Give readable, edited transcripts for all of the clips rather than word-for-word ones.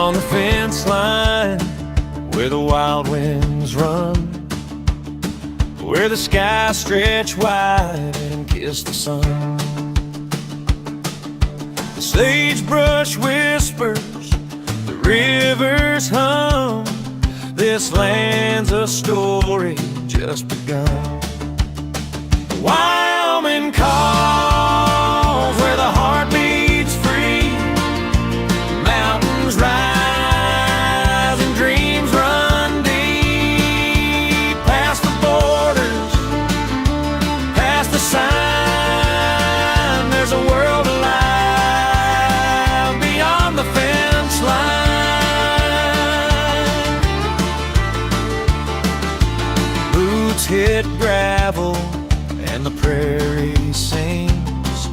on the fence line where the wild winds run, where the skies stretch wide and kiss the sun. The sagebrush whispers, the rivers hum. This land's a story just begun. Wyoming calls where the heart beats free. Mountains rise and dreams run deep. Past the borders, past the sign, there's a world alive beyond the fence line. Boots hit gravel and the prairie sings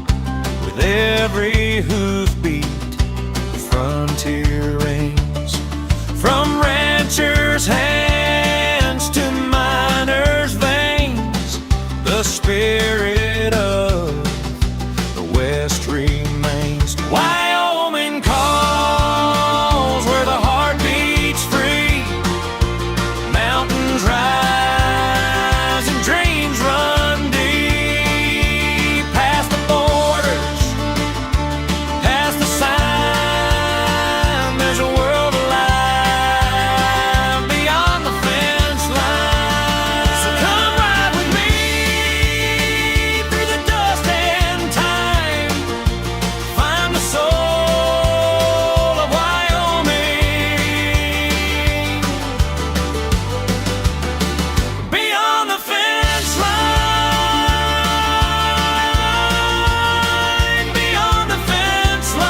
with every hoofbeat. The frontier rings from ranchers' hands to miners' veins. The spirit of the West remains. Wyoming calls where the heart beats free. Mountains rise and dreams run deep. Past the borders, past the sign, there's a world alive beyond the fence line. So come ride with me through the dust and time. Find the soul of Wyoming beyond the fence line, beyond the fence beyond the fence line,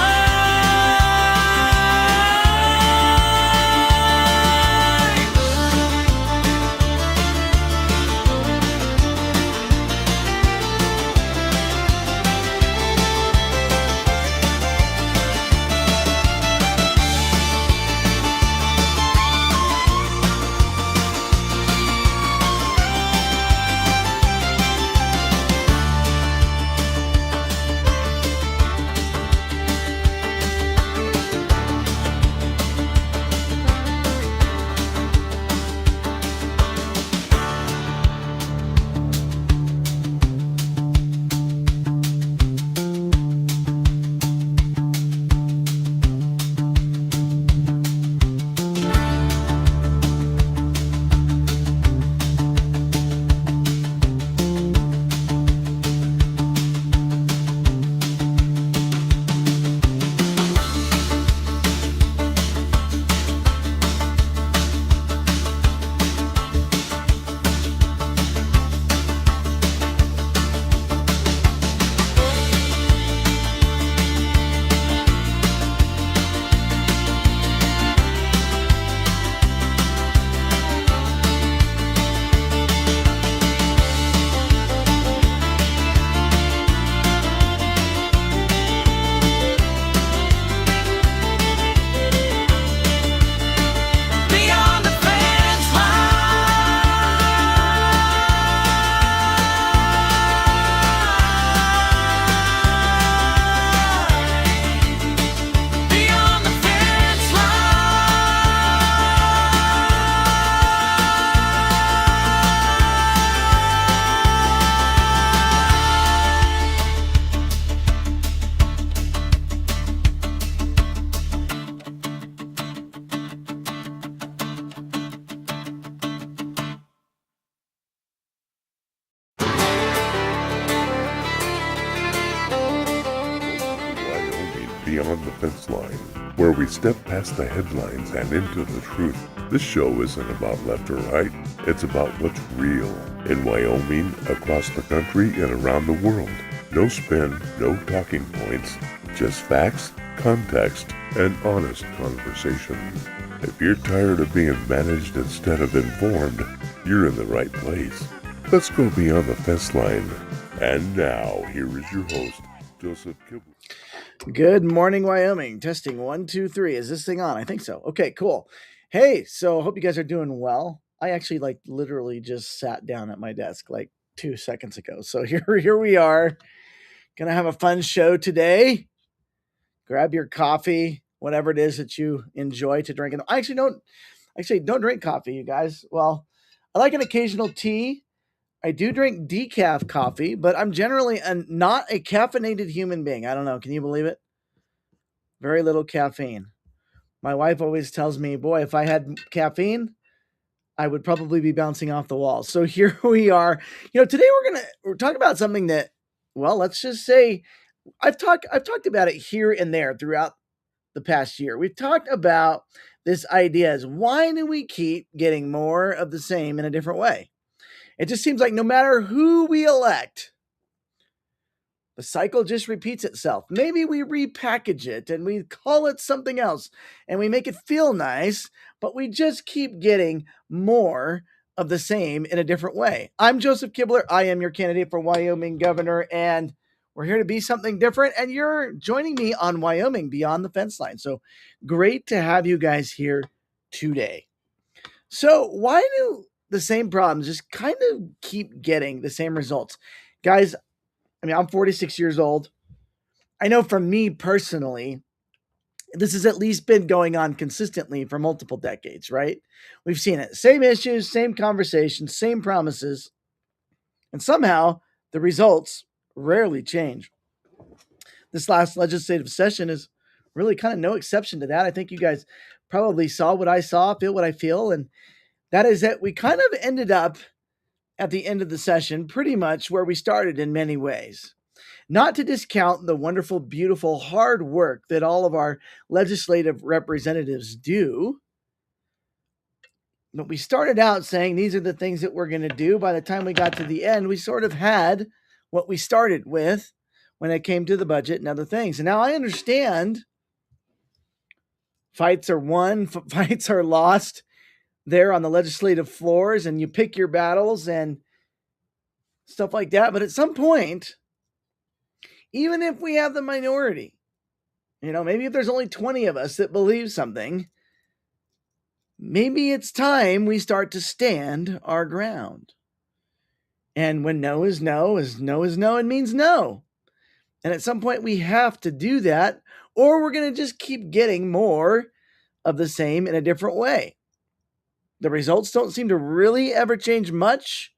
beyond the fence Wyoming Beyond the Fence Line, where we step past the headlines and into the truth. This show isn't about left or right, it's about what's real in Wyoming, across the country, and around the world. No spin, no talking points, just facts, context, and honest conversation. If you're tired of being managed instead of informed, you're in the right place. Let's go beyond the fence line. And now, here is your host, Joseph Kibler. Good morning, Wyoming. Testing 1, 2, 3. Is this thing on? I think so. Okay, cool. Hey, so hope you guys are doing well. I actually literally just sat down at my desk 2 seconds ago. So here we are. Gonna have a fun show today. Grab your coffee, whatever it is that you enjoy to drink. And I actually don't drink coffee, you guys. Well, I like an occasional tea. I do drink decaf coffee, but I'm generally not a caffeinated human being. I don't know. Can you believe it? Very little caffeine. My wife always tells me, boy, if I had caffeine, I would probably be bouncing off the walls. So here we are. Today we're talking about something that, well, let's just say I've talked about it here and there throughout the past year. We've talked about this idea is why do we keep getting more of the same in a different way? It just seems like no matter who we elect, the cycle just repeats itself. Maybe we repackage it and we call it something else and we make it feel nice, but we just keep getting more of the same in a different way. I'm Joseph Kibler. I am your candidate for Wyoming governor, and we're here to be something different. And you're joining me on Wyoming Beyond the Fence Line. So great to have you guys here today. So, why do the same problems just kind of keep getting the same results? Guys, I mean, I'm 46 years old. I know for me personally, this has at least been going on consistently for multiple decades, right? We've seen it. Same issues, same conversations, same promises, and somehow the results rarely change. This last legislative session is really kind of no exception to that. I think you guys probably saw what I saw, feel what I feel, and that is that we kind of ended up at the end of the session pretty much where we started in many ways. Not to discount the wonderful, beautiful, hard work that all of our legislative representatives do, but we started out saying these are the things that we're going to do. By the time we got to the end, we sort of had what we started with when it came to the budget and other things. And now I understand fights are won, fights are lost there on the legislative floors, and you pick your battles and stuff like that. But at some point, even if we have the minority, maybe if there's only 20 of us that believe something, maybe it's time we start to stand our ground. And when no is no, it means no. And at some point we have to do that, or we're going to just keep getting more of the same in a different way. The results don't seem to really ever change much.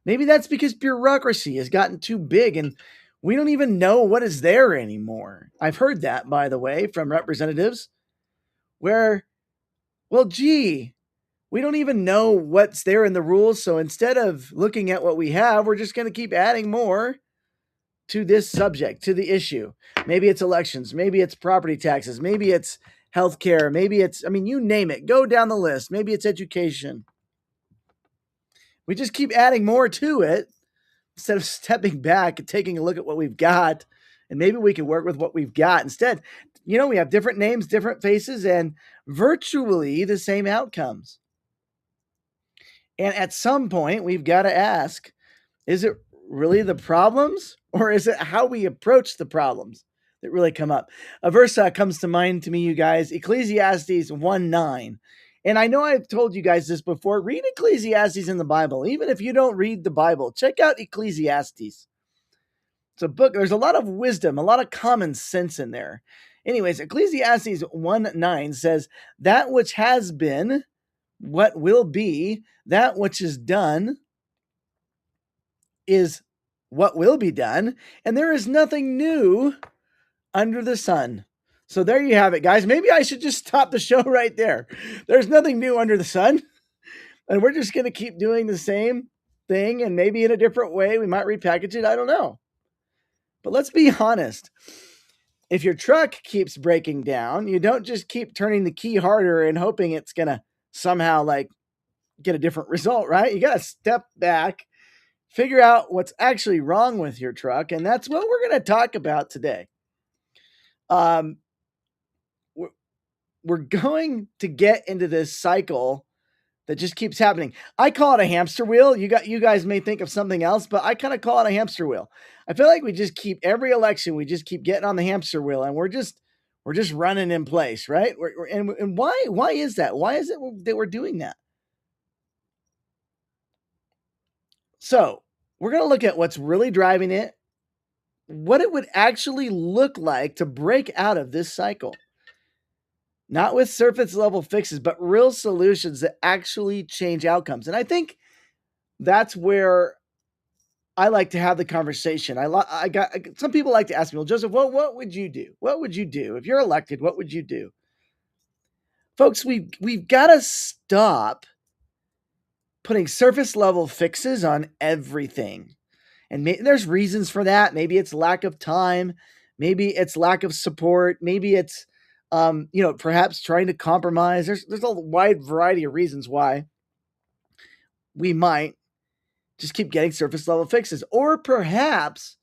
Maybe that's because bureaucracy has gotten too big and we don't even know what is there anymore. I've heard that, by the way, from representatives where, well, gee, we don't even know what's there in the rules. So instead of looking at what we have, we're just going to keep adding more to this subject, to the issue. Maybe it's elections. Maybe it's property taxes. Maybe it's healthcare. Maybe it's, you name it. Go down the list. Maybe it's education. We just keep adding more to it instead of stepping back and taking a look at what we've got. And maybe we can work with what we've got. Instead, we have different names, different faces, and virtually the same outcomes. And at some point, we've got to ask, is it really the problems, or is it how we approach the problems that really come up? A verse comes to mind to me, you guys, Ecclesiastes 1:9. And I know I've told you guys this before. Read Ecclesiastes in the Bible. Even if you don't read the Bible, check out Ecclesiastes. It's a book. There's a lot of wisdom, a lot of common sense in there. Anyways, Ecclesiastes 1:9 says, that which has been, what will be, that which is done is what will be done, and there is nothing new under the sun. So there you have it, guys. Maybe I should just stop the show right there. There's nothing new under the sun, and we're just going to keep doing the same thing, and maybe in a different way. We might repackage it. I don't know. But let's be honest. If your truck keeps breaking down, you don't just keep turning the key harder and hoping it's going to somehow get a different result, right? You got to step back, figure out what's actually wrong with your truck, and that's what we're going to talk about today. We're going to get into this cycle that just keeps happening. I call it a hamster wheel. You guys may think of something else, but I kind of call it a hamster wheel. I feel like we just keep every election, we just keep getting on the hamster wheel, and we're just running in place, right? And why is that? Why is it that we're doing that? So we're going to look at what's really driving it, what it would actually look like to break out of this cycle. Not with surface level fixes, but real solutions that actually change outcomes. And I think that's where I like to have the conversation. I got some people like to ask me, well, Joseph, what would you do? What would you do if you're elected? What would you do? Folks, we've got to stop putting surface level fixes on everything. And there's reasons for that. Maybe it's lack of time. Maybe it's lack of support. Maybe it's, perhaps trying to compromise. There's a wide variety of reasons why we might just keep getting surface level fixes. Or perhaps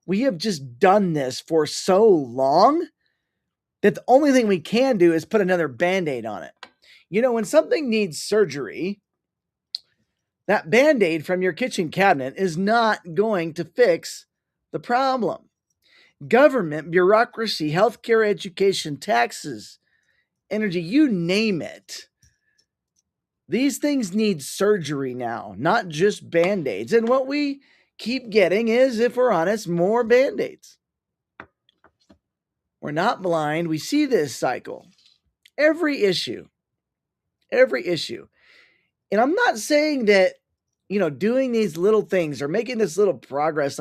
we have just done this for so long that the only thing we can do is put another Band-Aid on it. When something needs surgery, that Band-Aid from your kitchen cabinet is not going to fix the problem. Government, bureaucracy, healthcare, education, taxes, energy, you name it. These things need surgery now, not just Band-Aids. And what we keep getting is, if we're honest, more Band-Aids. We're not blind. We see this cycle. Every issue. And I'm not saying that, doing these little things or making this little progress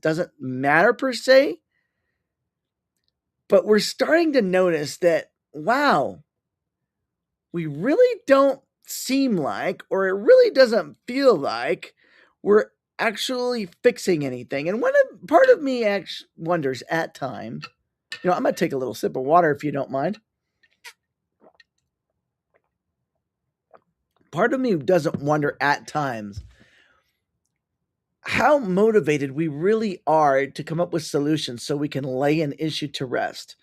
doesn't matter per se. But we're starting to notice that, wow, we really don't seem like, or it really doesn't feel like we're actually fixing anything. And part of me actually wonders at times, I'm going to take a little sip of water if you don't mind. Part of me doesn't wonder at times how motivated we really are to come up with solutions so we can lay an issue to rest.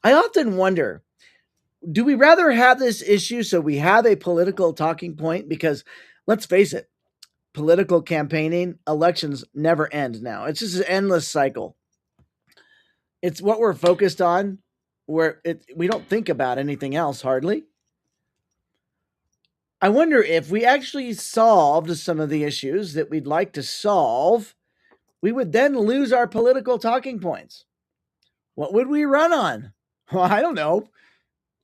I often wonder, do we rather have this issue so we have a political talking point? Because let's face it, political campaigning, elections never end now. It's just an endless cycle. It's what we're focused on, where we don't think about anything else hardly. I wonder if we actually solved some of the issues that we'd like to solve, we would then lose our political talking points. What would we run on? Well, I don't know.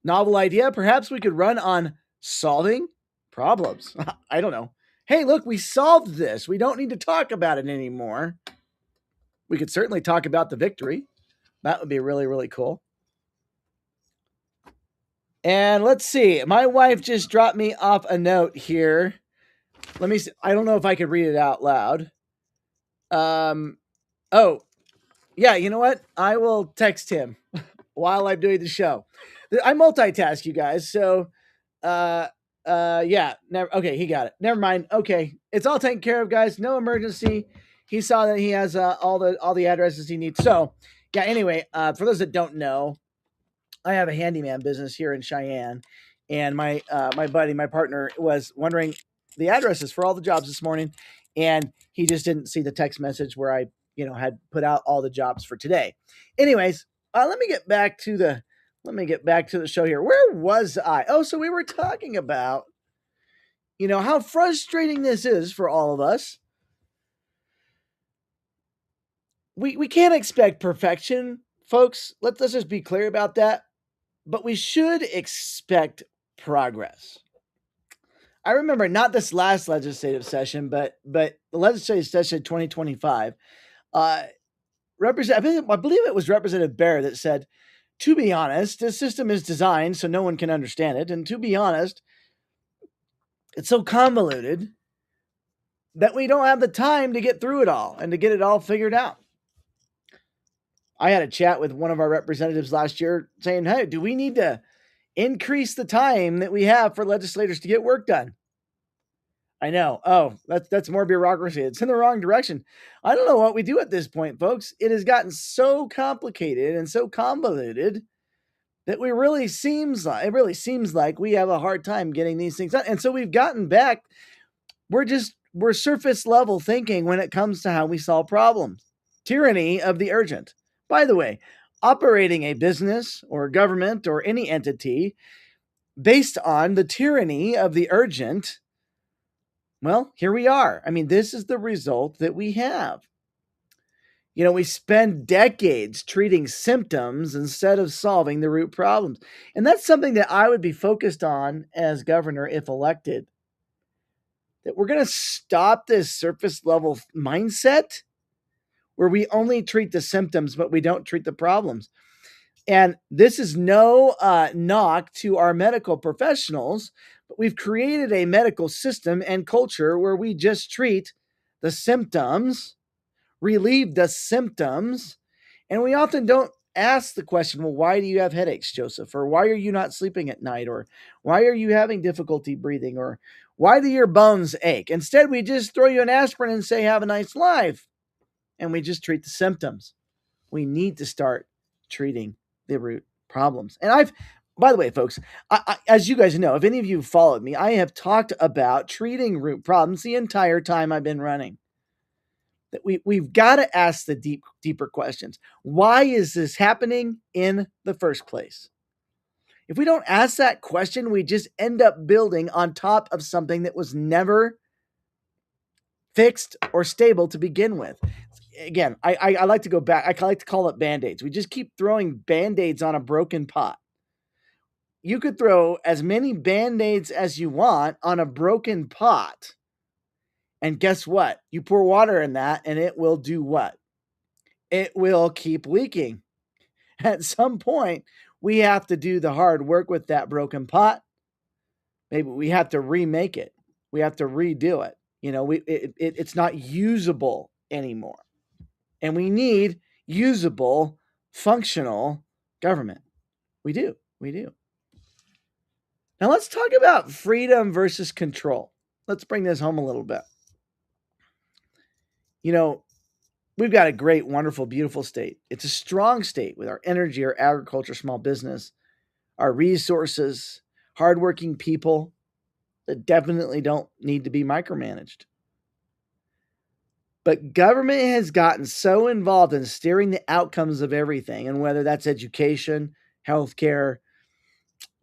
Novel idea. Perhaps we could run on solving problems. I don't know. Hey, look, we solved this. We don't need to talk about it anymore. We could certainly talk about the victory. That would be really, really cool. And let's see. My wife just dropped me off a note here. Let me see. I don't know if I could read it out loud. Oh, yeah, you know what? I will text him while I'm doing the show. I multitask, you guys. So, yeah. Okay, he got it. Never mind. Okay, it's all taken care of, guys. No emergency. He saw that he has all the addresses he needs. So, yeah. Anyway, for those that don't know, I have a handyman business here in Cheyenne, and my partner, was wondering the addresses for all the jobs this morning, and he just didn't see the text message where I, had put out all the jobs for today. Anyways, let me get back to the show here. Where was I? Oh, so we were talking about, how frustrating this is for all of us. We can't expect perfection, folks. Let's just be clear about that. But we should expect progress. I remember not this last legislative session, but the legislative session 2025. I believe it was Representative Bear that said, to be honest, this system is designed so no one can understand it. And to be honest, it's so convoluted that we don't have the time to get through it all and to get it all figured out. I had a chat with one of our representatives last year saying, hey, do we need to increase the time that we have for legislators to get work done? I know. Oh, that's more bureaucracy. It's in the wrong direction. I don't know what we do at this point, folks. It has gotten so complicated and so convoluted that it really seems like we have a hard time getting these things done. And so we've gotten back. We're surface level thinking when it comes to how we solve problems. Tyranny of the urgent. By the way, operating a business or government or any entity based on the tyranny of the urgent, well, here we are. I mean, this is the result that we have. We spend decades treating symptoms instead of solving the root problems. And that's something that I would be focused on as governor if elected. That we're going to stop this surface level mindset where we only treat the symptoms, but we don't treat the problems. And this is no knock to our medical professionals, but we've created a medical system and culture where we just treat the symptoms, relieve the symptoms, and we often don't ask the question, well, why do you have headaches, Joseph? Or why are you not sleeping at night? Or why are you having difficulty breathing? Or why do your bones ache? Instead, we just throw you an aspirin and say, have a nice life. And we just treat the symptoms. We need to start treating the root problems. And by the way, folks, as you guys know, if any of you followed me, I have talked about treating root problems the entire time I've been running. That we've got to ask the deeper questions. Why is this happening in the first place? If we don't ask that question, we just end up building on top of something that was never fixed or stable to begin with. Again, I like to go back. I like to call it Band-Aids. We just keep throwing Band-Aids on a broken pot. You could throw as many Band-Aids as you want on a broken pot. And guess what? You pour water in that and it will do what? It will keep leaking. At some point, we have to do the hard work with that broken pot. Maybe we have to remake it. We have to redo it. It's not usable anymore. And we need usable, functional government. We do. Now let's talk about freedom versus control. Let's bring this home a little bit. We've got a great, wonderful, beautiful state. It's a strong state with our energy, our agriculture, small business, our resources, hardworking people that definitely don't need to be micromanaged. But government has gotten so involved in steering the outcomes of everything, and whether that's education, healthcare,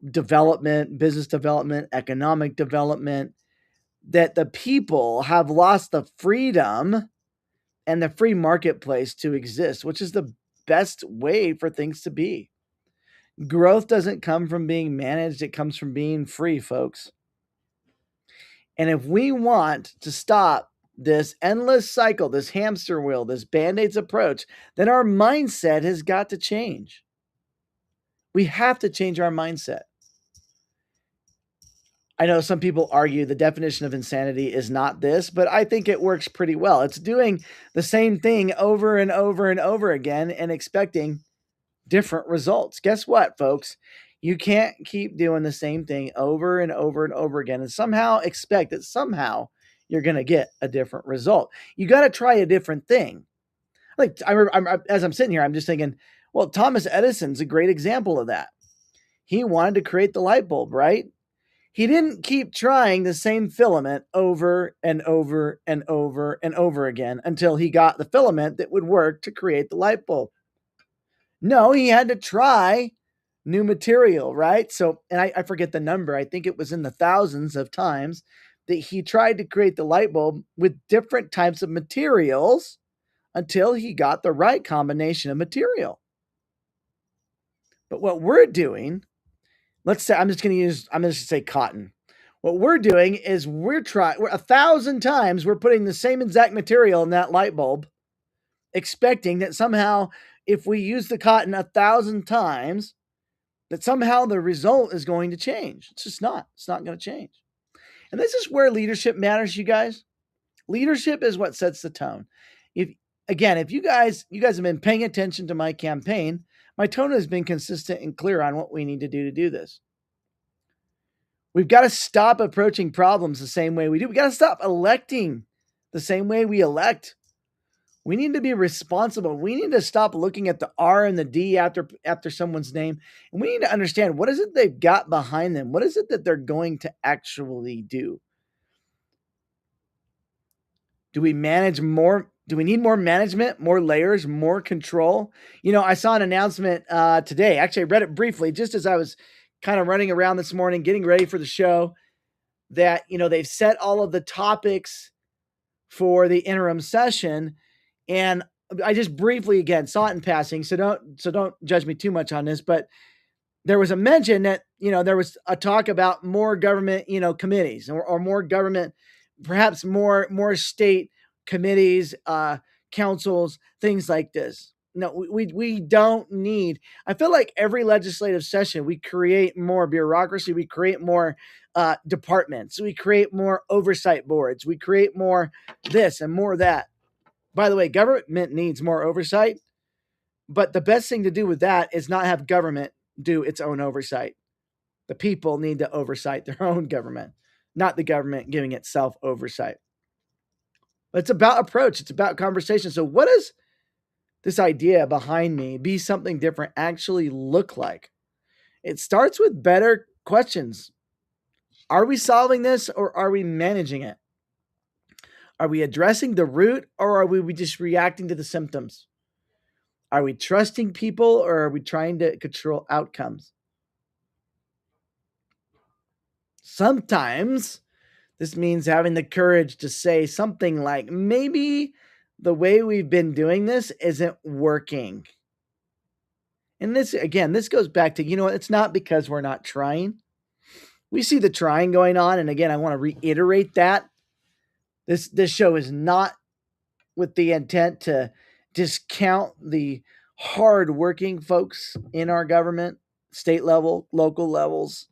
development, business development, economic development, that the people have lost the freedom and the free marketplace to exist, which is the best way for things to be. Growth doesn't come from being managed, it comes from being free, folks. And if we want to stop this endless cycle, this hamster wheel, this Band-Aids approach, then our mindset has got to change. We have to change our mindset. I know some people argue the definition of insanity is not this, but I think it works pretty well. It's doing the same thing over and over and over again and expecting different results. Guess what, folks? You can't keep doing the same thing over and over and over again and somehow expect that somehow you're going to get a different result. You got to try a different thing. Like as I'm sitting here, I'm just thinking, well, Thomas Edison's a great example of that. He wanted to create the light bulb, right? He didn't keep trying the same filament over and over and over and over again until he got the filament that would work to create the light bulb. No, he had to try new material, right? So, and I forget the number. I think it was in the thousands of times that he tried to create the light bulb with different types of materials until he got the right combination of material. But what we're doing, let's say, I'm just going to say cotton. What we're doing is we're 1,000 times we're putting the same exact material in that light bulb, expecting that somehow if we use the cotton 1,000 times, that somehow the result is going to change. It's just not. It's not going to change. And this is where leadership matters, you guys. Leadership is what sets the tone. If you guys have been paying attention to my campaign, my tone has been consistent and clear on what we need to do this. We've got to stop approaching problems the same way we do. We got to stop electing the same way we elect. We need to be responsible. We need to stop looking at the R and the D after someone's name. And we need to understand, what is it they've got behind them? What is it that they're going to actually do? Do we manage more? Do we need more management, more layers, more control? I saw an announcement today. Actually, I read it briefly just as I was kind of running around this morning, getting ready for the show, that, they've set all of the topics for the interim session. And I just briefly again saw it in passing, so don't judge me too much on this, but there was a mention that, there was a talk about more government, committees, or more government, perhaps more state committees, councils, things like this. No, we don't need. I feel like every legislative session we create more bureaucracy, we create more departments, we create more oversight boards, we create more this and more that. By the way, government needs more oversight, but the best thing to do with that is not have government do its own oversight. The people need to oversight their own government, not the government giving itself oversight. It's about approach. It's about conversation. So what does this idea behind me, be something different, actually look like? It starts with better questions. Are we solving this, or are we managing it? Are we addressing the root, or are we just reacting to the symptoms? Are we trusting people, or are we trying to control outcomes? Sometimes this means having the courage to say something like, maybe the way we've been doing this isn't working. And this, again, this goes back to, it's not because we're not trying. We see the trying going on. And again, I want to reiterate that. This show is not with the intent to discount the hard-working folks in our government, state level, local levels,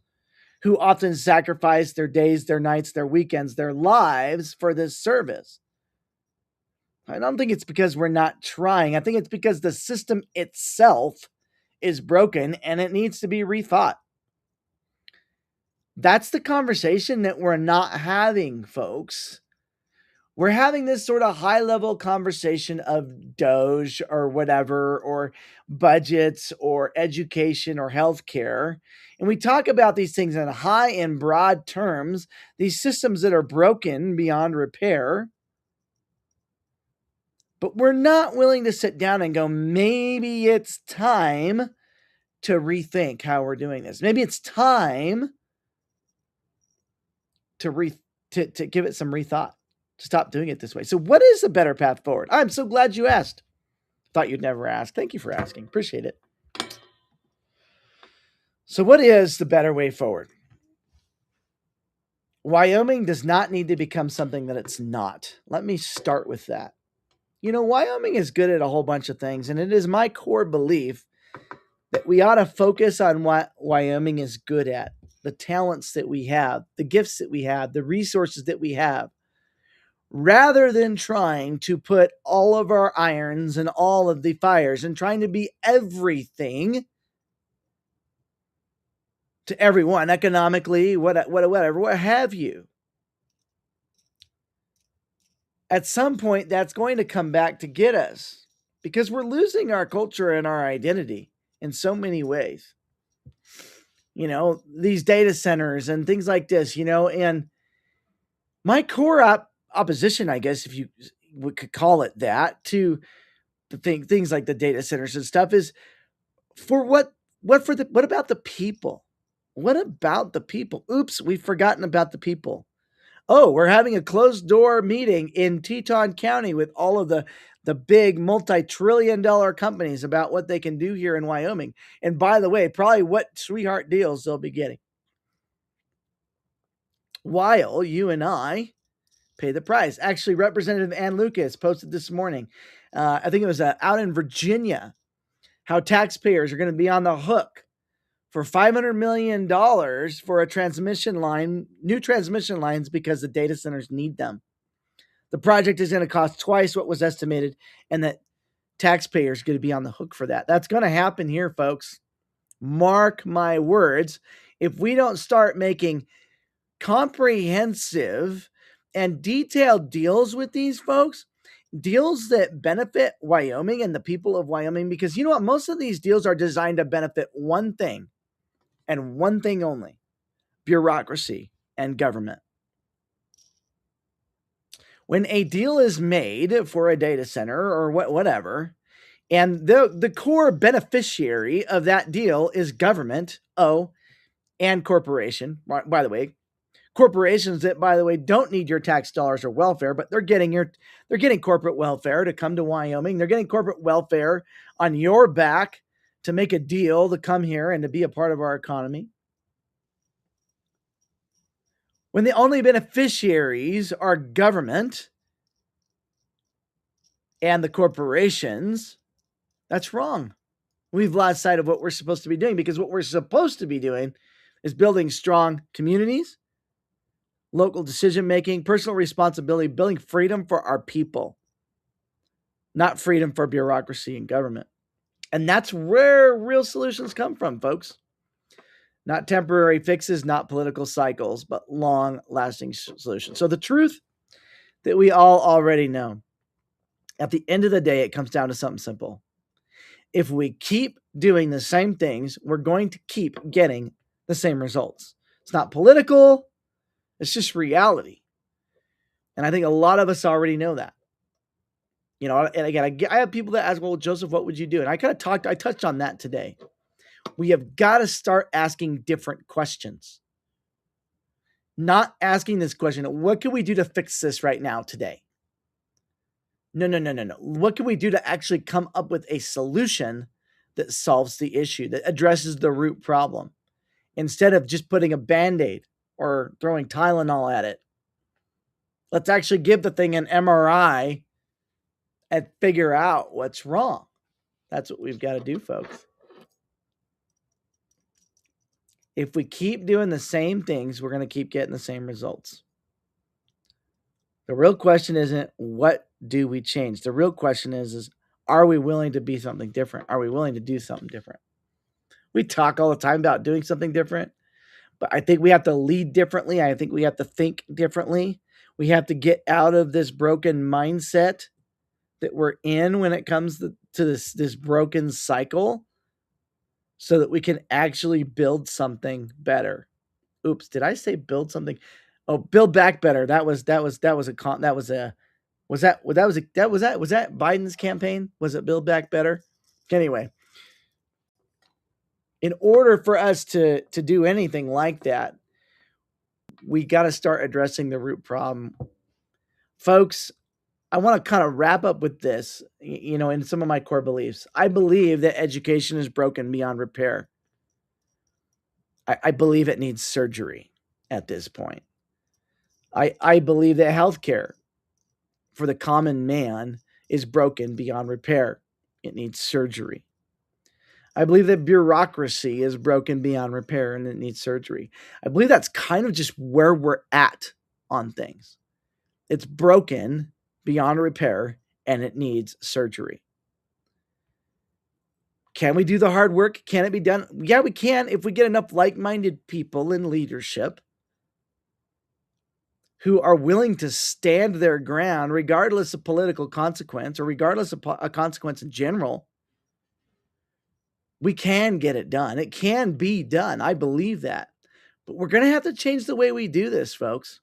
who often sacrifice their days, their nights, their weekends, their lives for this service. I don't think it's because we're not trying. I think it's because the system itself is broken and it needs to be rethought. That's the conversation that we're not having, folks. We're having this sort of high-level conversation of Doge or whatever, or budgets or education or healthcare. And we talk about these things in high and broad terms, these systems that are broken beyond repair. But we're not willing to sit down and go, maybe it's time to rethink how we're doing this. Maybe it's time to give it some rethought. Stop doing it this way. So what is the better path forward? I'm so glad you asked. Thought you'd never ask. Thank you for asking. Appreciate it. So what is the better way forward? Wyoming does not need to become something that it's not. Let me start with that. Wyoming is good at a whole bunch of things, and it is my core belief that we ought to focus on what Wyoming is good at, the talents that we have, the gifts that we have, the resources that we have, rather than trying to put all of our irons in all of the fires and trying to be everything to everyone, economically, whatever, what have you. At some point, that's going to come back to get us, because we're losing our culture and our identity in so many ways. These data centers and things like this, and my core opposition, I guess, if you could call it that, to the things like the data centers and stuff is for what about the people? What about the people? Oops, we've forgotten about the people. Oh, we're having a closed door meeting in Teton County with all of the big multi-trillion-dollar companies about what they can do here in Wyoming. And by the way, probably what sweetheart deals they'll be getting. While you and I pay the price. Actually, Representative Ann Lucas posted this morning, I think it was out in Virginia, how taxpayers are going to be on the hook for $500 million for a transmission line, new transmission lines, because the data centers need them. The project is going to cost twice what was estimated, and that taxpayers are going to be on the hook for that. That's going to happen here, folks. Mark my words. If we don't start making comprehensive and detailed deals with these folks, deals that benefit Wyoming and the people of Wyoming, because you know what? Most of these deals are designed to benefit one thing and one thing only: bureaucracy and government. When a deal is made for a data center or whatever, and the core beneficiary of that deal is government, and corporation. By the way, Corporations that, by the way, don't need your tax dollars or welfare, but they're getting corporate welfare to come to Wyoming. They're getting corporate welfare on your back to make a deal to come here and to be a part of our economy. When the only beneficiaries are government and the corporations, that's wrong. We've lost sight of what we're supposed to be doing, because what we're supposed to be doing is building strong communities, local decision making, personal responsibility, building freedom for our people, not freedom for bureaucracy and government. And that's where real solutions come from, folks. Not temporary fixes, not political cycles, but long lasting solutions. So the truth that we all already know, at the end of the day, it comes down to something simple. If we keep doing the same things, we're going to keep getting the same results. It's not political, it's just reality. And I think a lot of us already know that. You know, and again, I have people that ask, well, Joseph, what would you do? And I touched on that today. We have got to start asking different questions. Not asking this question, what can we do to fix this right now today? No. What can we do to actually come up with a solution that solves the issue, that addresses the root problem, instead of just putting a Band-Aid or throwing Tylenol at it? Let's actually give the thing an MRI and figure out what's wrong. That's what we've got to do, folks. If we keep doing the same things, we're going to keep getting the same results. The real question isn't what do we change? The real question is are we willing to be something different? Are we willing to do something different? We talk all the time about doing something different, but I think we have to lead differently. I think we have to think differently. We have to get out of this broken mindset that we're in when it comes to this broken cycle, so that we can actually build something better. Oops, did I say build something? Oh, build back better. Was that Biden's campaign? Was it build back better? Anyway, in order for us to do anything like that, we got to start addressing the root problem. Folks, I want to kind of wrap up with this, in some of my core beliefs. I believe that education is broken beyond repair. I believe it needs surgery at this point. I believe that healthcare for the common man is broken beyond repair. It needs surgery. I believe that bureaucracy is broken beyond repair and it needs surgery. I believe that's kind of just where we're at on things. It's broken beyond repair and it needs surgery. Can we do the hard work? Can it be done? Yeah, we can, if we get enough like-minded people in leadership who are willing to stand their ground regardless of political consequence, or regardless of a consequence in general. We can get it done. It can be done. I believe that. But we're going to have to change the way we do this, folks.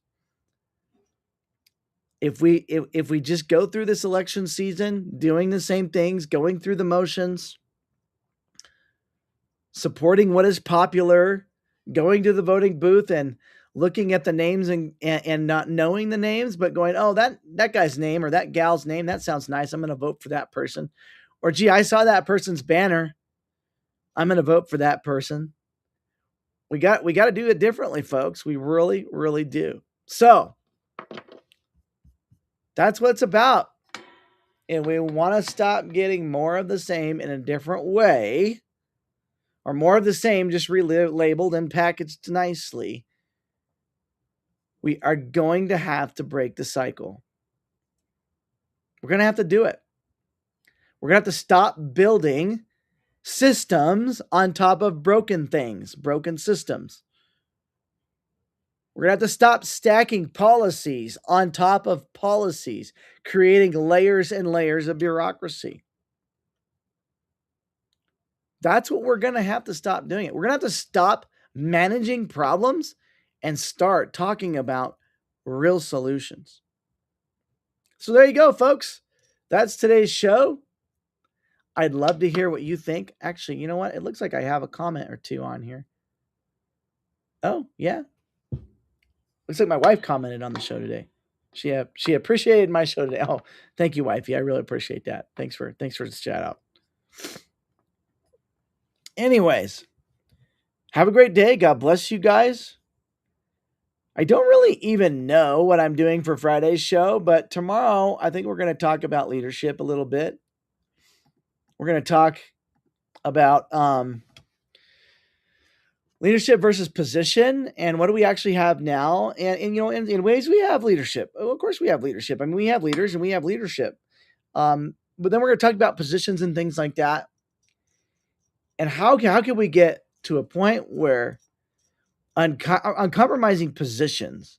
If we just go through this election season doing the same things, going through the motions, supporting what is popular, going to the voting booth and looking at the names and not knowing the names, but going, oh, that guy's name or that gal's name, that sounds nice, I'm going to vote for that person. Or, gee, I saw that person's banner, I'm going to vote for that person. We got to do it differently, folks. We really, really do. So that's what it's about. And we want to stop getting more of the same in a different way, or more of the same just relabeled and packaged nicely. We are going to have to break the cycle. We're going to have to do it. We're going to have to stop building systems on top of broken things, broken systems. We're going to have to stop stacking policies on top of policies, creating layers and layers of bureaucracy. That's what we're going to have to stop doing. We're going to have to stop managing problems and start talking about real solutions. So there you go, folks. That's today's show. I'd love to hear what you think. Actually, you know what? It looks like I have a comment or two on here. Oh, yeah. Looks like my wife commented on the show today. She appreciated my show today. Oh, thank you, wifey. I really appreciate that. Thanks for the shout out. Anyways, have a great day. God bless you guys. I don't really even know what I'm doing for Friday's show, but tomorrow I think we're going to talk about leadership a little bit. We're going to talk about leadership versus position, and what do we actually have now? And you know, in ways we have leadership. Well, of course, we have leadership. I mean, we have leaders and we have leadership. But then we're going to talk about positions and things like that. And how can we get to a point where uncompromising positions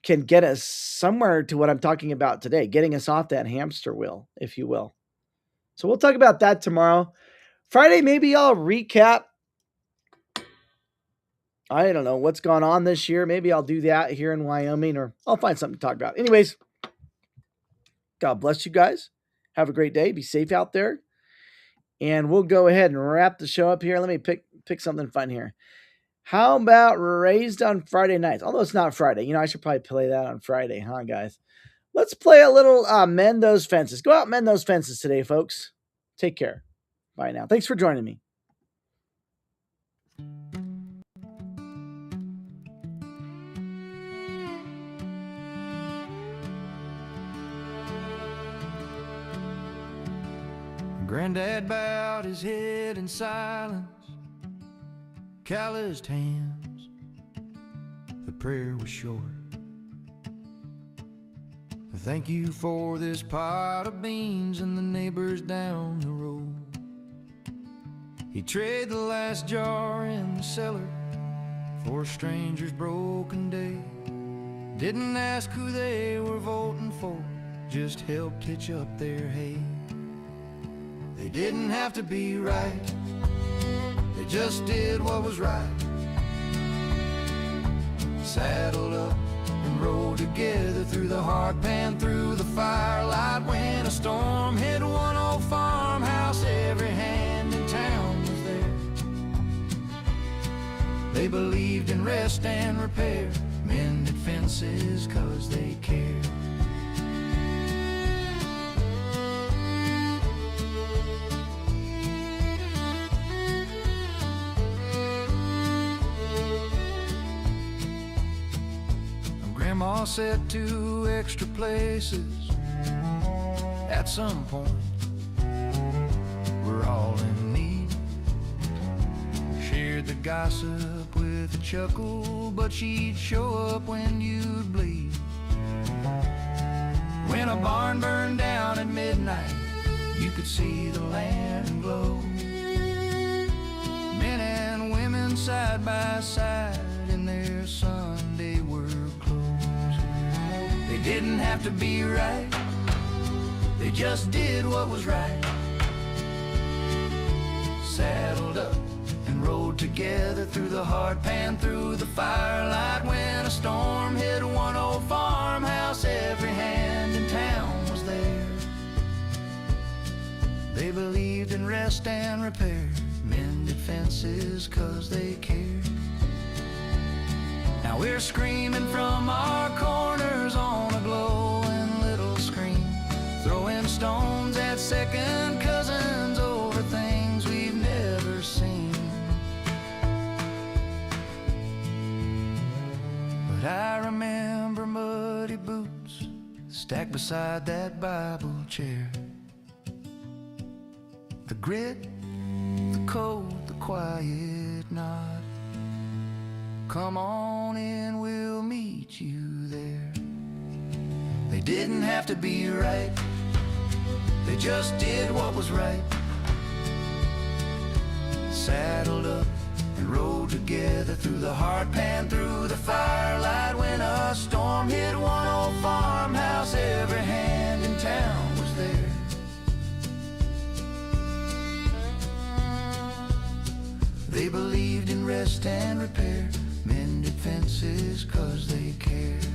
can get us somewhere to what I'm talking about today, getting us off that hamster wheel, if you will. So we'll talk about that tomorrow. Friday, maybe I'll recap. I don't know what's gone on this year. Maybe I'll do that here in Wyoming, or I'll find something to talk about. Anyways, God bless you guys. Have a great day. Be safe out there. And we'll go ahead and wrap the show up here. Let me pick something fun here. How about Raised on Friday nights? Although it's not Friday. You know, I should probably play that on Friday, huh, guys? Let's play a little Mend Those Fences. Go out and mend those fences today, folks. Take care. Bye now. Thanks for joining me. Granddad bowed his head in silence, calloused hands. The prayer was short. Thank you for this pot of beans and the neighbors down the road. He traded the last jar in the cellar for a stranger's broken day. Didn't ask who they were voting for, just helped hitch up their hay. They didn't have to be right, they just did what was right. Saddled up and rode together through the hard pan, through the firelight. When a storm hit one old farmhouse, every hand in town was there. They believed in rest and repair, mended fences 'cause they cared. Grandma said 2 extra places at some point. We're all in need. Shared the gossip with a chuckle, but she'd show up when you'd bleed. When a barn burned down at midnight, you could see the lantern glow. Men and women side by side in their Sunday work clothes. They didn't have to be right, they just did what was right. Saddled up and rode together through the hard pan, through the firelight. When a storm hit one old farmhouse, every hand in town was there. They believed in rest and repair, mended fences 'cause they cared. Now we're screaming from our corners on a glowing little screen, throwing stones at second cousins over things we've never seen. But I remember muddy boots stacked beside that Bible chair. The grit, the cold, the quiet nod. Come on in, we'll meet you there. They didn't have to be right, they just did what was right. Saddled up and rode together through the hard pan, through the firelight. When a storm hit one old farmhouse, every hand in town was there. They believed in rest and repair, mended fences 'cause they cared.